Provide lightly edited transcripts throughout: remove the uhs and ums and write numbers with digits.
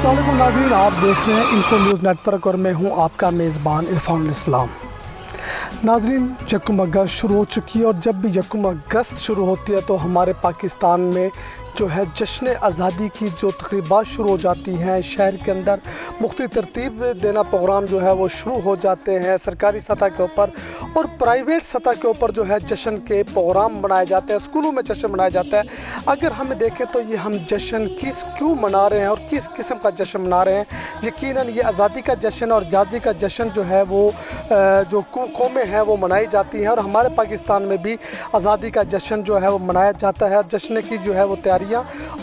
अस्सलाम वालेकुम नाज़रीन, आप देख रहे हैं इन्फो न्यूज़ नेटवर्क और मैं हूं आपका मेज़बान इरफान इस्लाम। नाज़रीन, यकम अगस्त शुरू हो चुकी है और जब भी यकम अगस्त शुरू होती है तो हमारे पाकिस्तान में जो है जश्न आज़ादी की जो तक़रीबात शुरू हो जाती हैं। शहर के अंदर मुख्तलिफ़ तरतीब देना प्रोग्राम जो है वो शुरू हो जाते हैं। सरकारी सतह के ऊपर और प्राइवेट सतह के ऊपर जो है जश्न के प्रोग्राम मनाए जाते हैं, स्कूलों में जश्न मनाया जाता है। अगर हम देखें तो ये हम जश्न क्यों मना रहे हैं और किस किस्म का जश्न मना रहे हैं। यकीनन ये आज़ादी का जश्न और आज़ादी का जश्न जो है वो जो कौमें हैं वो मनाई जाती हैं और हमारे पाकिस्तान में भी आज़ादी का जश्न जो है वो मनाया जाता है और जश्न की जो है वो तैयारियाँ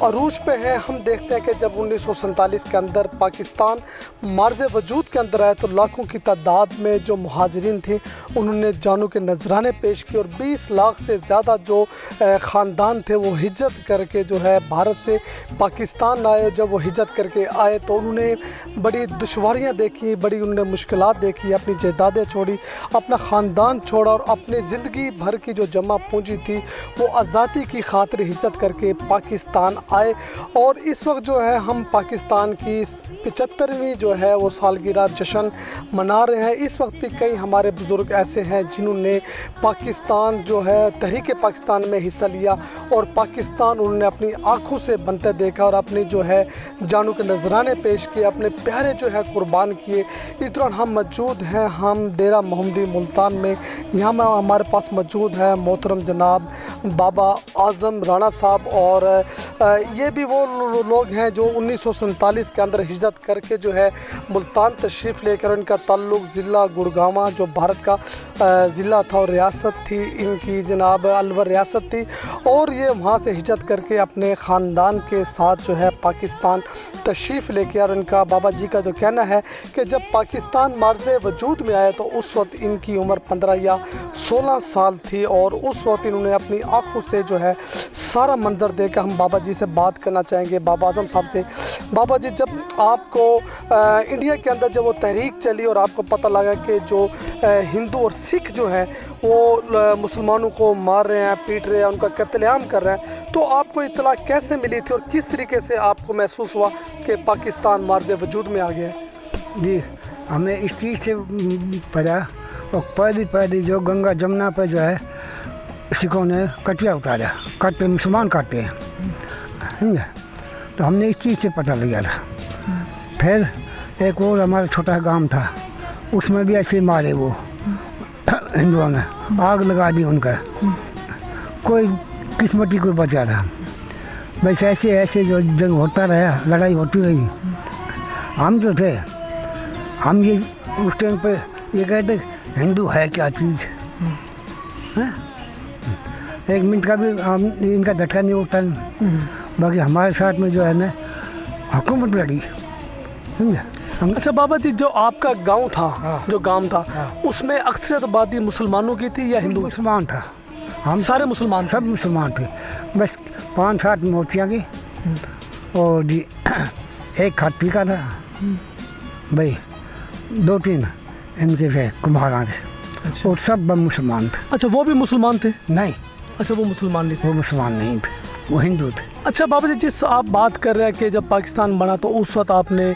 अरूज पे हैं। हम देखते हैं कि जब 1947 के अंदर पाकिस्तान मार्ज़ वजूद के अंदर आया तो लाखों की तादाद में जो मुहाजिरीन थे उन्होंने जानों के नजराने पेश किए और 20 लाख से ज़्यादा जो ख़ानदान थे वो हिजरत करके जो है भारत से पाकिस्तान आए। जब वो हिजरत करके आए तो उन्होंने बड़ी दुश्वारियाँ देखी, बड़ी उन्होंने मुश्किलात देखी, अपनी जायदादें छोड़ी, अपना ख़ानदान छोड़ा और अपनी ज़िंदगी भर की जो जमा पूंजी थी वो आज़ादी की खातिर हिजरत करके पाकिस्तान आए। और इस वक्त जो है हम पाकिस्तान की 75वीं जो है वो सालगिरह जश्न मना रहे हैं। इस वक्त भी कई हमारे बुज़ुर्ग ऐसे हैं जिन्होंने पाकिस्तान जो है तहरीक पाकिस्तान में हिस्सा लिया और पाकिस्तान उन्होंने अपनी आँखों से बनते देखा और अपनी जो है जानों के नजराने पेश किए, अपने प्यारे जो है कुर्बान किए। इस दौरान हम मौजूद हैं, हम डेरा मोहम्मदी मुल्तान में। यहाँ में हमारे पास मौजूद है मोहतरम जनाब बाबा आज़म राणा साहब और ये भी वो लोग हैं जो 1947 के अंदर हिजरत करके जो है मुल्तान तशरीफ़ लेकर, उनका ताल्लुक़ ज़िला गुड़गांव जो भारत का ज़िला था और रियासत थी इनकी जनाब अलवर रियासत थी और ये वहाँ से हिजरत करके अपने ख़ानदान के साथ जो है पाकिस्तान तशरीफ़ लेके। और इनका बाबा जी का जो कहना है कि जब पाकिस्तान मार्ज़ वजूद में आया तो उस वक्त इनकी उम्र 15 या 16 साल थी और उस वक्त इन्होंने अपनी आँखों से जो है सारा मंजर देखा। हम बाबा जी से बात करना चाहेंगे, बाबा आज़म साहब से। बाबा जी, जब आपको इंडिया के अंदर जब वो तहरीक चली और आपको पता लगा कि जो हिंदू और सिख जो हैं वो मुसलमानों को मार रहे हैं, पीट रहे हैं, उनका कत्लेआम कर रहे हैं, तो आपको इत्तला कैसे मिली थी और किस तरीके से आपको महसूस हुआ कि पाकिस्तान मार्ज़ वजूद में आ गया है? जी, हमें इस चीज़ से पड़ा और पहली जो गंगा जमुना पर जो है सिखों ने कटिया उतारा, काटते मुसलमान काटते हैं, समझे। तो हमने इस चीज़ से पता लगा था। फिर एक और हमारा छोटा गांव था, उसमें भी ऐसे मारे वो हिंदुओं ने, आग लगा दी उनका, कोई किस्मती कोई बचा था। बस ऐसे जो जंग होता रहा, लड़ाई होती रही। हम जो थे हम ये उस टाइम पे ये कहते हिंदू है क्या चीज़ है, एक मिनट का भी हम इनका झटका नहीं उठा। बाकी हमारे साथ में जो है ना हुकूमत लड़ी, समझे। अच्छा बाबा जी, जो आपका गांव था, हाँ, जो गांव था, हाँ, उसमें अक्सरियत आबादी मुसलमानों की थी या हिंदू? मुसलमान था, हम सारे मुसलमान, सब मुसलमान थे। बस 5-7 मोतियाँ की और जी एक खाती का था भाई, 2-3 इनके थे कुम्हारा के। अच्छा। और सब मुसलमान थे। अच्छा, वो भी मुसलमान थे? नहीं, अच्छा, वो मुसलमान नहीं थे, वो मुसलमान नहीं थे, वो हिंदू थे। अच्छा बाबा जी, जिस आप बात कर रहे हैं कि जब पाकिस्तान बना तो उस वक्त आपने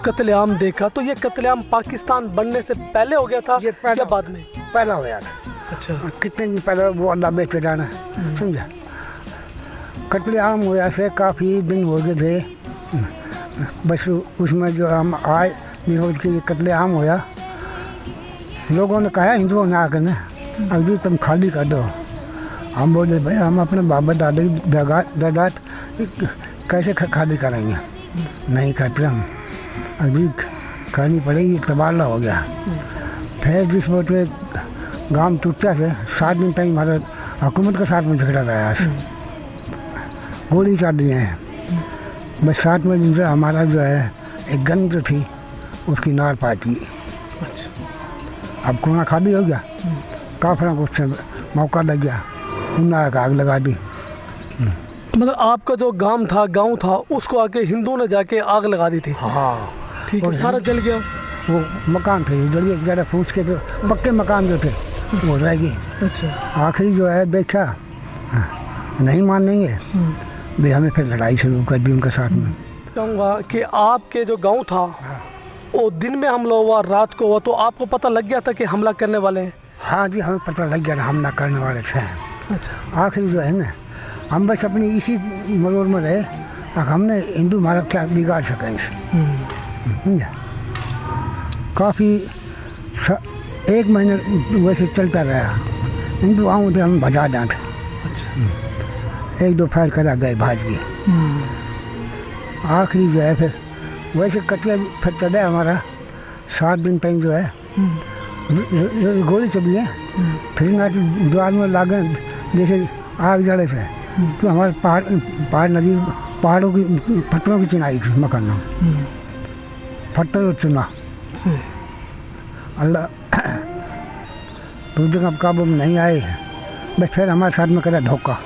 कत्लेआम देखा, तो ये कत्लेआम पाकिस्तान बनने से पहले हो गया था ये पहले या बाद में? पहला हो गया था। अच्छा, कितने दिन पहले वो अल्लाह बेहतर जाना, समझा। कत्लेआम हुआ से काफ़ी दिन हो गए थे। बस उसमें जो हम आए निरोध के ये कत्लेआम होया, लोगों ने कहा हिंदुओं ने आकर ना अभी तुम खाली कर दो। हम बोले भाई हम अपने बाबा दादा कैसे खाली करेंगे, नहीं करते हम, अभी करनी पड़ेगी, तबादला हो गया। फिर जिस बोलते गांव टूटा से 7 दिन तक हमारे हुकूमत के साथ में झगड़ा रहा, गोली चाट दिए हैं। बस 7वें दिन से हमारा जो है एक गन जो थी उसकी नार पाती। अब कोना खाली हो गया, काफिला को उससे मौका लग गया, उन्होंने आग लगा दी। मतलब आपका जो गांव था उसको आके हिंदुओं ने जाके आग लगा दी थी? हाँ, ठीक है, सारा जल गया। वो मकान थे जलिए ज़्यादा फूस के, तो पक्के मकान जो थे वो रह गए। अच्छा, आखिरी जो है देखा नहीं मानेंगे भी, हमें फिर लड़ाई शुरू कर दी उनके साथ में। कहूँगा कि आपके जो गांव था हाँ वो दिन में हमला हुआ, रात को हुआ, तो आपको पता लग गया था कि हमला करने वाले हैं? हाँ जी, हमें पता लग गया था हमला करने वाले थे। अच्छा। आखिर जो है ना, हम बस अपनी इसी मरोड़ में रहे, हमने हिंदू हमारा क्या बिगाड़ सकें। समझा? काफ़ी 1 महीने वैसे चलता रहा। हिंदू आऊँ तो हम भजा डांट। अच्छा। 1-2 फायर करा गए, भाज गए। आखिरी जो है फिर वैसे कतले फिर चढ़ा हमारा 7 दिन तक जो है गोली चली है। फिर ना कि द्वार में लागे जैसे आग जड़े थे, तो हमारे पहाड़ नदी पहाड़ों की पत्थरों की चुनाई थी मकानों, पत्थर और चुना। अल्लाह तो जगह काबू में नहीं आए, बस फिर हमारे साथ में करा धोखा।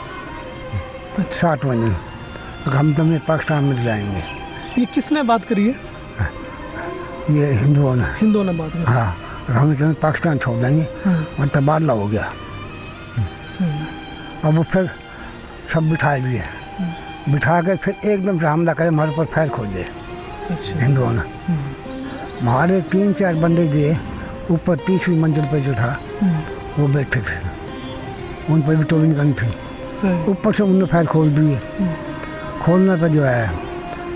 7वें दिन हम तुम्हें पाकिस्तान में जाएंगे। ये किसने बात करी है? ये हिंदुओं ने बात करी। हाँ, हम तुम्हें पाकिस्तान छोड़ देंगे। और तबादला हो गया। सही है। अब वो फिर सब बिठा दिए, बिठा कर फिर एकदम से हमला करे, हमारे ऊपर फैर खोल दिए। अच्छा। हिंदुओं ने हमारे 3-4 बंदे दिए ऊपर 3री मंजिल पर जो था वो बैठे थे, उन पर भी टोली गन थी। ऊपर से उन्होंने फैर खोल दिए। खोलने पर जो है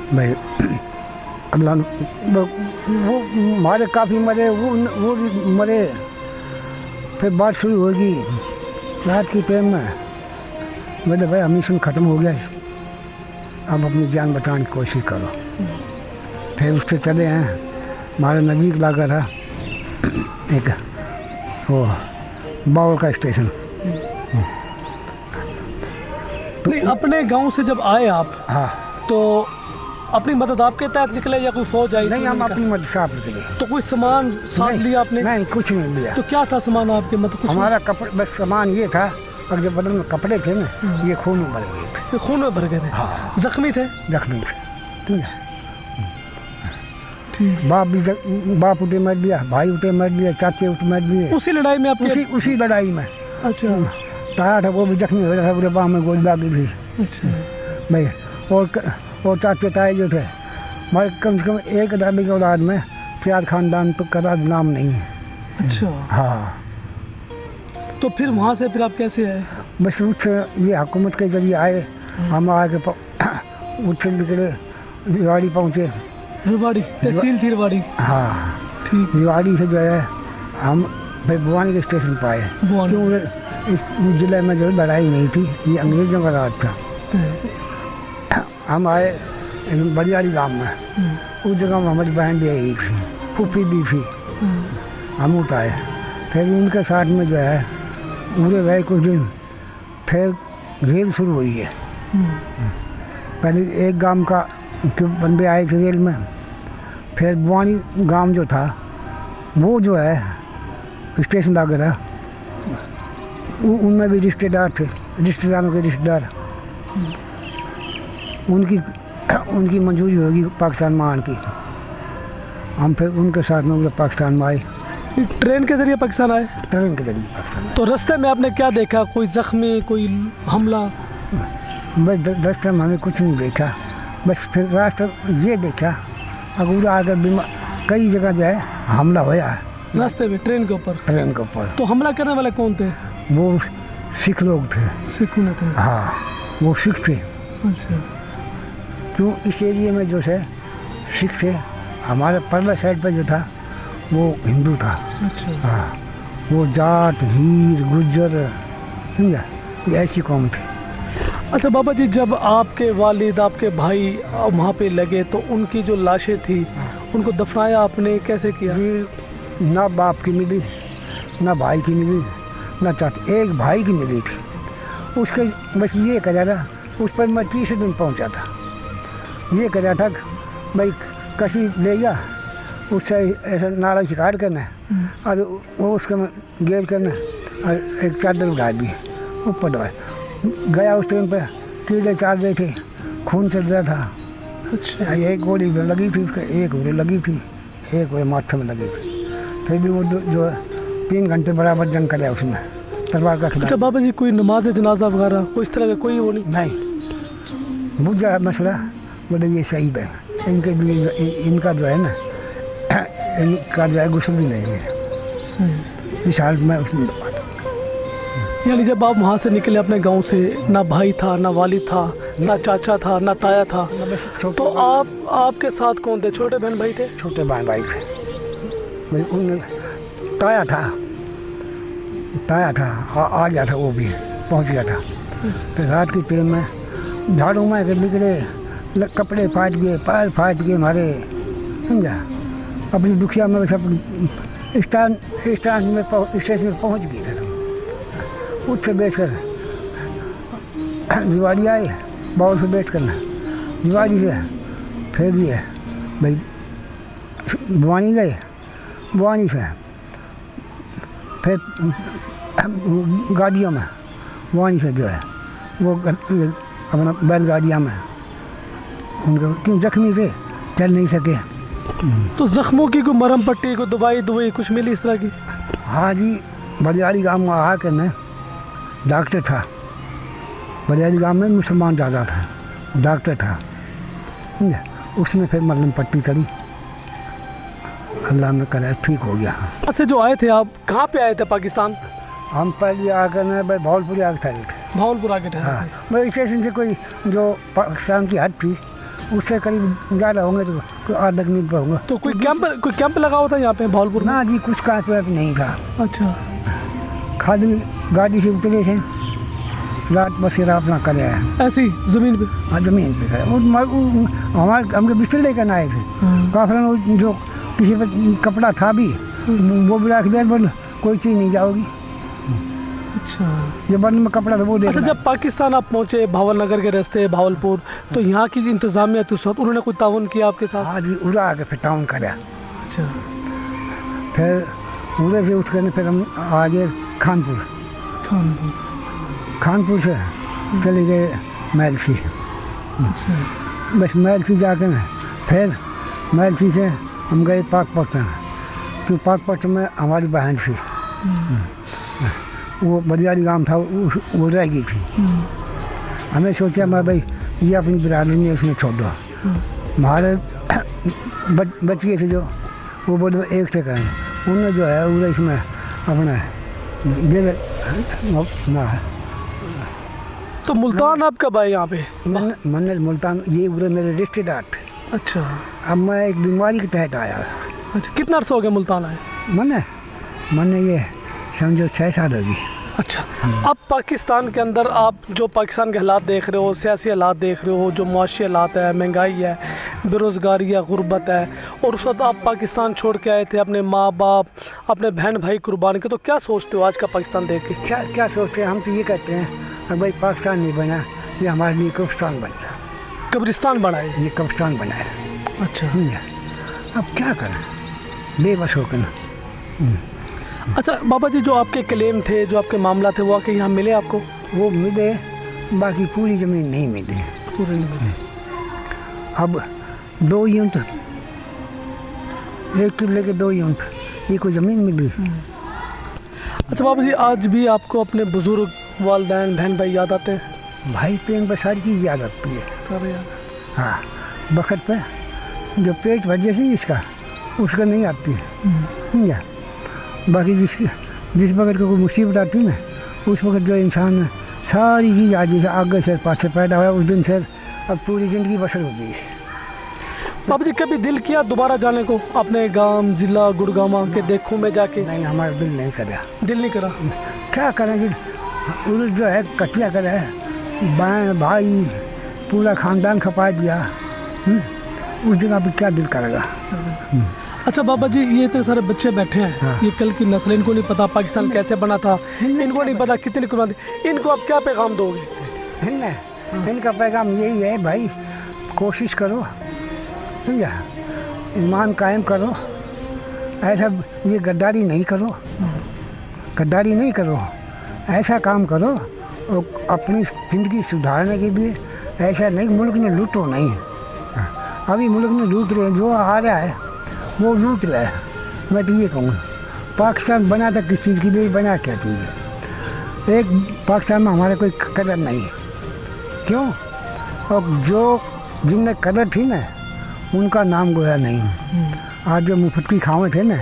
भाई अल्लाह वो हमारे काफ़ी मरे, वो भी मरे। फिर बात शुरू होगी रात की टाइम में, बोले भाई मिशन ख़त्म हो गया, अब अपनी जान बचाने की कोशिश करो। फिर उससे चले हैं, हमारे नज़दीक लगा था एक वो बाउल का स्टेशन। नहीं, अपने गांव से जब आए आप, हाँ, तो अपनी मदद आपके तहत निकले या कोई फौज आई? नहीं, हम अपनी मदद साफ निकले। तो कोई सामान साथ लिया आपने? नहीं, कुछ नहीं लिया। तो क्या था सामान आपके? मतलब कुछ हमारा कपड़े, बस सामान ये था, और जो बदन में कपड़े थे ना, ये खून में भर गए थे। ये खून में भर गए थे? हाँ। जख्मी थे? जख्मी थे। ठीक। बाप उठे मर दिया, भाई उठे मर दिया, चाचे उठे मर दिए उसी लड़ाई में आपके? उसी लड़ाई में। अच्छा। ताया था वो भी जख्मी हो रहा था, पूरे बाह में गोली लगी थी। अच्छा भाई और चाचे ताए जो थे हमारे, कम से कम एक दादी के औलाद में 4 खानदान तो कदा नाम नहीं है। अच्छा। हाँ। तो फिर वहाँ से फिर आप कैसे आए? बस उससे ये हुकूमत के जरिए आए, हम आके उससे निकले, रिवाड़ी पहुँचे। रिवाड़ी तहसील थी रिवाड़ी? हाँ ठीक। रिवाड़ी से जो है हम भाई भवानी के स्टेशन पर आए, क्यों इस जिले में जो लड़ाई नहीं थी, ये अंग्रेज़ों का राज था। हम आए बलियारी गांव में, उस जगह में हमारी बहन भी आई थी, फूफी भी थी। हम उठाए, फिर इनके साथ में जो है उड़े गए कुछ दिन, फिर रेल शुरू हुई है। पहले एक गांव का बंदे आए थे रेल में, फिर बुआनी गांव जो था वो जो है स्टेशन लगा था, उनमें भी रिश्तेदार थे, रिश्तेदारों के रिश्तेदार। उनकी मंजूरी होगी पाकिस्तान में आने की, हम फिर उनके साथ में पाकिस्तान में आए। ट्रेन के जरिए पाकिस्तान आए? ट्रेन के जरिए पाकिस्तान। तो रास्ते में आपने क्या देखा? कोई जख्मी, कोई हमला? बस रास्ते में हमें कुछ नहीं देखा, बस फिर रास्ते ये देखा अगूरा आकर कई जगह जो है हमला होया है रास्ते में, ट्रेन के ऊपर? ट्रेन के ऊपर। तो हमला करने वाले कौन थे? वो सिख लोग थे। सिख थे? हाँ, वो सिख थे। अच्छा। क्यों इस एरिए में जो है सिख थे, हमारे परला साइड पर जो था वो हिंदू था। अच्छा। हाँ, वो जाट, हीर, गुज्जर, समझा, ये ऐसी कौम थी। अच्छा बाबा जी, जब आपके वालिद, आपके भाई वहाँ पे लगे तो उनकी जो लाशें थी उनको दफनाया आपने, कैसे किया? जी, ना बाप की मिली, ना भाई की मिली, ना चाचा, एक भाई की मिली थी। उसके बस ये कह रहा, उस पर मैं 30 दिन पहुँचा था। ये कह रहा था भाई कसी ले गया, उससे ऐसा नाला शिकार करना और वो उसके में गेर करना और एक चादर उड़ा दी ऊपर दबाए। गया उस टाइम पर कीड़े चाल रहे थे, खून चल रहा था। अच्छा। एक गोली इधर लगी थी उसके, एक उधर लगी थी, एक वो माथे में लगी थी। फिर भी वो जो 3 घंटे बराबर जंग कराया उसने तलवार का खिलाफ। अच्छा बाबा जी, कोई नमाज जनाजा वगैरह कोई इस तरह का कोई वो नहीं? नहीं, बुझा मसला, बोले ये सही है, इनके लिए इनका जो है ना इनका जो है गुस्ल भी नहीं है इस हालत में उसमें। यानी जब आप वहाँ से निकले अपने गांव से, ना भाई था, ना वालिद था, ना चाचा था, ना ताया था, तो आपके साथ कौन थे? छोटे बहन भाई थे? छोटे बहन भाई थे, उन ताया था आ गया था, वो भी पहुंच गया था। फिर रात की टाइम में झाड़ू में निकले, कपड़े फाट गए, पैर फाट गए हमारे, समझा। अपनी दुखिया में सब स्टेशन में पहुंच गए थे। उससे बैठ कर दिवाली आए, बाउल से बैठ कर ना दिवाली से फिर ये भाई बुआनी गए, बुआनी से फिर गाड़ियों में, बुआनी से जो है वो अपना बैलगाड़ियों में, उनको क्यों जख्मी थे, चल नहीं सके। तो जख्मों की कोई मरहम पट्टी, कोई दवाई कुछ मिली इस तरह की? हाँ जी, बलियारी गांव में आकर ना डॉक्टर था, बलियारी गांव में मुसलमान ज़्यादा था, डॉक्टर था, समझे। उसने फिर मरहम पट्टी करी, अल्लाह ने करा ठीक हो गया। वहाँ से जो आए थे आप, कहाँ पे आए थे पाकिस्तान? हम पहले आकर ना भाई भावलपुर आके ठहरे थे। भावलपुर आके ठहरे हाँ, थे। भाई स्टेशन से कोई जो पाकिस्तान की हद थी उससे करीब ज़्यादा होंगे, तो कोई 8 मिनट पर होंगे। तो कोई कैंप लगा हुआ था यहाँ पे भावलपुर में? ना जी, कुछ कैंप वैप नहीं था। अच्छा, खाली गाड़ी से उतरे थे, रात बसेरा अपना करे आया, ऐसी ज़मीन पे? हाँ, ज़मीन पे करे। हमारे हमके बिस्तर लेकर आए थे, काफिला जो किसी पर कपड़ा था भी वो भी रख दिया, बोल कोई चीज़ नहीं जाओगी। अच्छा, जो बंद में कपड़ा था वो दे। अच्छा, जब पाकिस्तान आप पहुँचे, भावल नगर के रास्ते भावलपुर, तो यहाँ की इंतज़ामिया थी उस वक्त, उन्होंने कोई ताउन किया आपके साथ? हाँ जी, उड़ा आके फिर टाउन करा। अच्छा, फिर उधर से उठ कर फिर हम आ गए खानपुर से चले गए मैलसी। अच्छा, बस मैलसी जाकर ना फिर मैलसी से हम गए पाकपट्टन, क्योंकि पाकपट्टन में हमारी बहन थी, वो बलियारी गांव था, वो रह गई थी। हमें सोचा मैं भाई ये अपनी बिरादरी में इसमें छोड़ दो। हमारे बच गए थे जो, वो बोले एक से करें, उन्होंने जो है वो इसमें अपना तो मुल्तान आप कब आए यहाँ पे? मन्नत मुल्तान, ये पूरे मेरे रिश्तेदार थे। अच्छा, अब मैं एक बीमारी के तहत आया। अच्छा, कितना अर्सा हो गया मुल्तान आए? मैंने ये समझो 6 साल होगी। अच्छा, अब पाकिस्तान के अंदर आप जो पाकिस्तान के हालात देख रहे हो, सियासी हालात देख रहे हो, जो मुआशी हालात है, महंगाई है, बेरोज़गारी है, गुर्बत है, और उस वक्त आप पाकिस्तान छोड़ के आए थे, अपने माँ बाप, अपने बहन भाई कुर्बान के, तो क्या सोचते हो आज का पाकिस्तान देख के? क्या सोचते हैं हम? तो ये कहते हैं भाई पाकिस्तान नहीं बना, ये हमारे लिए कब्रिस्तान बना। कब्रिस्तान बना है? ये कब्रिस्तान बना है। अच्छा, अब क्या करें, बेबस होकर ना। अच्छा बाबा जी, जो आपके क्लेम थे, जो आपके मामला थे, वो आके यहाँ मिले आपको? वो मिले, बाकी पूरी ज़मीन नहीं मिली। पूरे नहीं मिले। अब 2 यूनिट, 1 किले के 2 यूनिट, ये कोई ज़मीन मिली। अच्छा बाबा जी, आज भी आपको अपने बुज़ुर्ग, वालिदैन, बहन भाई याद आते हैं? भाई पेन पर सारी चीज़ याद आती है, सारे याद? हाँ, बखत पे जो पेट वजह से इसका उसका नहीं आती है, समझा। बाकी जिस वक्त को कोई मुसीबत आती ना, उस वक्त जो इंसान सारी चीज़ आज जैसे आगे से पास से पैदा हुआ उस दिन से अब पूरी ज़िंदगी बसर हो गई। बाबा जी, कभी दिल किया दोबारा जाने को अपने गांव, ज़िला गुड़गांव के देखूं में जाके? नहीं, हमारा दिल नहीं करा। दिल नहीं करा? क्या करें कि उधर जो है कटिया करे, बहन भाई पूरा ख़ानदान खपा दिया, उस जगह पर क्या दिल करेगा। अच्छा बाबा जी, ये तो सारे बच्चे बैठे हैं, हाँ। ये कल की नस्ल, इनको नहीं पता पाकिस्तान कैसे बना था, इनको नहीं पता कितनी कुर्बानी, इनको आप क्या पैगाम दोगे? है ना, इनका पैगाम यही है भाई, कोशिश करो, समझा, ईमान कायम करो, ऐसा ये गद्दारी नहीं करो, ऐसा काम करो और अपनी ज़िंदगी सुधारने के लिए ऐसा नहीं मुल्क में लूटो नहीं। अभी मुल्क में लूट रहे हैं, जो आ रहा है वो लूट रहा है। मैं तो ये कहूँगा, पाकिस्तान बना था किस चीज़ के लिए बना, क्या चाहिए? एक पाकिस्तान में हमारा कोई कदर नहीं है, क्यों? और जो जिनने कदर थी ना उनका नाम गोया नहीं। आज जो मुफ्त की खावे थे ना,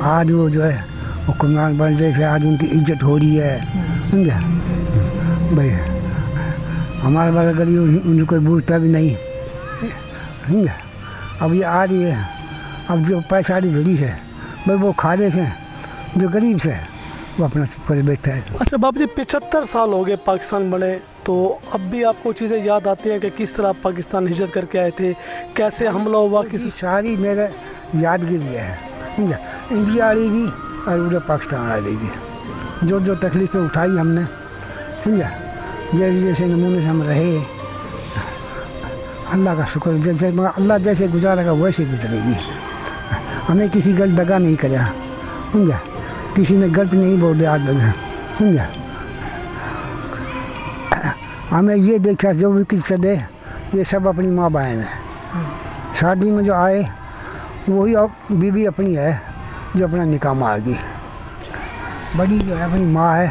आज वो जो है हुक्मरान बन रहे थे, आज उनकी इज्जत हो रही है, समझा भाई। हमारे बारे गरीब उनको कोई बूझता भी नहीं, समझा। अब ये आ रही है, अब जो पैसा वाली गरीब है भाई वो खा रहे थे, जो गरीब से वो अपना सब कर बैठा है। अच्छा बाबू जी, 75 साल हो गए पाकिस्तान बने, तो अब भी आपको चीज़ें याद आती हैं कि किस तरह पाकिस्तान हिजरत करके आए थे, कैसे हमला हुआ, किस सारी मेरे यादगिरी है, समझा। इंडिया वाली भी और उधर पाकिस्तान वाली भी, जो जो तकलीफ़ें उठाई हमने, समझा। जैसे जैसे नमूने से हम रहे, अल्लाह का शुक्र, जैसे अल्लाह जैसे गुजारेगा वैसे गुजरेगी। हमें किसी गलत दगा नहीं करा, समझा। किसी ने गलत नहीं बोले आज तक, समझा। हमें ये देखा जो भी किसी दे, ये सब अपनी माँ बहन है। शादी में जो आए वही बीवी अपनी है जो अपना निकाह मारेगी। बड़ी जो है अपनी माँ है,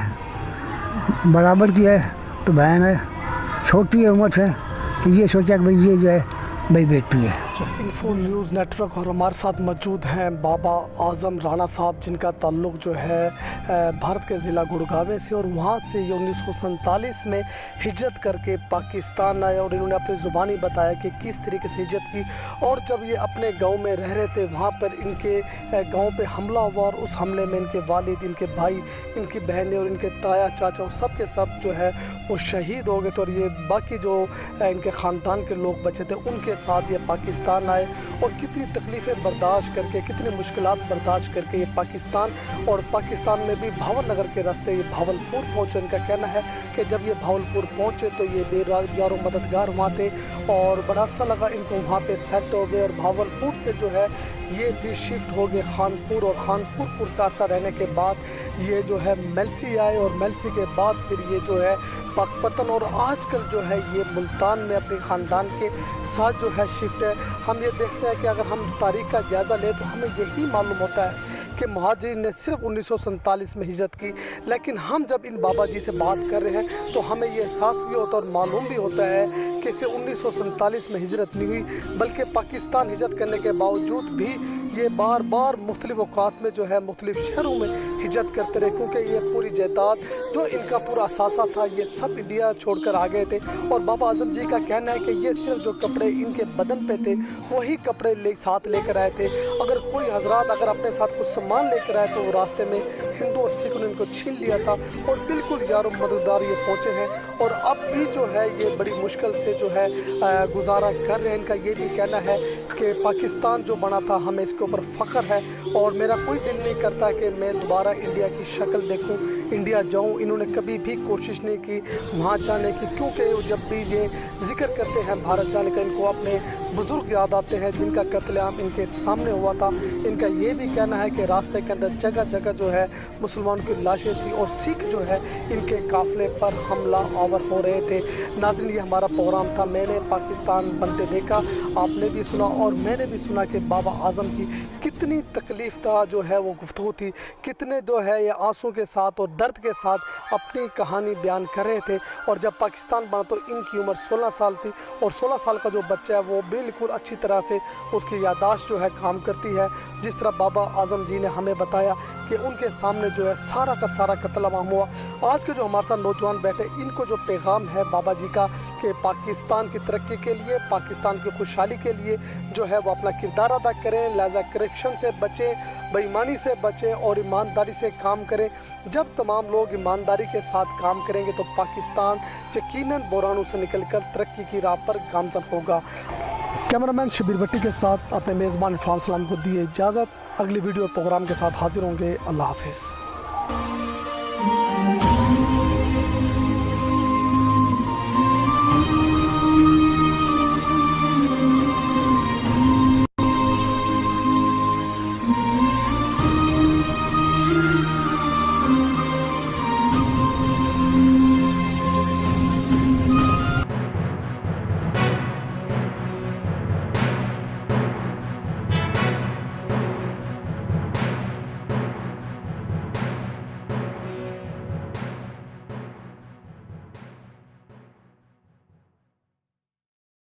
बराबर की है तो बहन है, छोटी है उम्र से तो ये सोचा कि भाई ये जो है भाई बेटी है। इन्फो न्यूज़ नेटवर्क और हमारे साथ मौजूद हैं बाबा आज़म राणा साहब, जिनका ताल्लुक़ जो है भारत के ज़िला गुड़गांव से, और वहाँ से ये 1947 में हिजरत करके पाकिस्तान आए। और इन्होंने अपनी ज़ुबानी बताया कि किस तरीके से हिजरत की, और जब ये अपने गांव में रह रहे थे वहाँ पर इनके गांव पे हमला हुआ, और उस हमले में इनके वालिद, इनके भाई, इनकी बहनें और इनके ताया चाचा सब के सब जो है वो शहीद हो गए थे। और ये बाकी जो इनके ख़ानदान के लोग बचे थे उनके साथ ये पाकिस्तान आए, और कितनी तकलीफ़ें बर्दाश्त करके, कितनी मुश्किलात बर्दाश्त करके ये पाकिस्तान, और पाकिस्तान में भी भावल नगर के रास्ते ये भावलपुर पहुँचे। इनका कहना है कि जब ये भावलपुर पहुँचे तो ये बेरोज़गार और मददगार वहाँ थे, और बड़ा अर्सा लगा इनको वहाँ पे सेट हो गए। और भावलपुर से जो है ये भी शिफ्ट हो गए खानपुर, और खानपुर पुरचारसा रहने के बाद ये जो है मेलसी आए, और मेलसी के बाद फिर ये जो है पाकपतन, और आजकल जो है ये मुल्तान में अपने ख़ानदान के साथ जो है शिफ्ट है। हम ये देखते हैं कि अगर हम तारीख़ का जायज़ा लें तो हमें यही मालूम होता है कि मुहाजिरीन ने सिर्फ 1947 में हिजरत की, लेकिन हम जब इन बाबा जी से बात कर रहे हैं तो हमें ये एहसास भी होता है और मालूम भी होता है कि सिर्फ 1947 में हिजरत नहीं हुई, बल्कि पाकिस्तान हिजरत करने के बावजूद भी ये बार बार मुख्तलिफ औकात में जो है मुख्तलिफ शहरों में हिजरत करते रहे, क्योंकि ये पूरी जायदाद जो इनका पूरा असासा था ये सब इंडिया छोड़कर आ गए थे। और बाबा आज़म जी का कहना है कि ये सिर्फ जो कपड़े इनके बदन पे थे वही कपड़े साथ लेकर आए थे। अगर कोई हजरात अगर अपने साथ कुछ सामान लेकर आए तो वो रास्ते में हिंदू और सिख ने इनको छीन लिया था, और बिल्कुल यारों मददगार ये पहुँचे हैं, और अब भी जो है ये बड़ी मुश्किल से जो है गुजारा कर रहे हैं। इनका ये भी कहना है कि पाकिस्तान जो बना था हमें इसके ऊपर फ़ख्र है, और मेरा कोई दिल नहीं करता कि मैं दोबारा इंडिया की शक्ल देखूं, इंडिया जाऊं। इन्होंने कभी भी कोशिश नहीं की वहाँ जाने की, क्योंकि जब भी ये जिक्र करते हैं भारत जाने का इनको अपने बुज़ुर्ग याद आते हैं जिनका कत्लेआम इनके सामने हुआ था। इनका ये भी कहना है कि रास्ते के अंदर जगह जगह जो है मुसलमानों की लाशें थी, और सिख जो है इनके काफ़िले पर हमला आवर हो रहे थे। नाज़रीन, ये हमारा प्रोग्राम था, मैंने पाकिस्तान बनते देखा, आपने भी सुना और मैंने भी सुना कि बाबा आज़म की कितनी तकलीफ़ था जो है वो गुफ्तगू थी, कितने जो है ये आंसू के साथ और दर्द के साथ अपनी कहानी बयान कर रहे थे। और जब पाकिस्तान बना तो इनकी उम्र 16 साल थी, और 16 साल का जो बच्चा है वो बिल्कुल अच्छी तरह से उसकी यादाश्त जो है काम करती है। जिस तरह बाबा आज़म जी ने हमें बताया कि उनके सामने जो है सारा का सारा कत्लेआम हुआ। आज के जो हमारे साथ नौजवान बैठे, इनको जो पैगाम है बाबा जी का कि पाकिस्तान की तरक्की के लिए, पाकिस्तान की खुशहाली के लिए जो है वो अपना किरदार अदा करें, लिहाजा करप्शन से बचें, बेईमानी से बचें और ईमानदारी से काम करें। जब तमाम लोग ईमानदारी के साथ काम करेंगे तो पाकिस्तान यकीनन बुरानों से निकलकर तरक्की की राह पर गामज़न होगा। कैमरामैन शबीर भट्टी के साथ अपने मेज़बान इरफान सलाम को दिए इजाज़त। अगली वीडियो प्रोग्राम के साथ हाजिर होंगे। अल्लाह हाफिज़।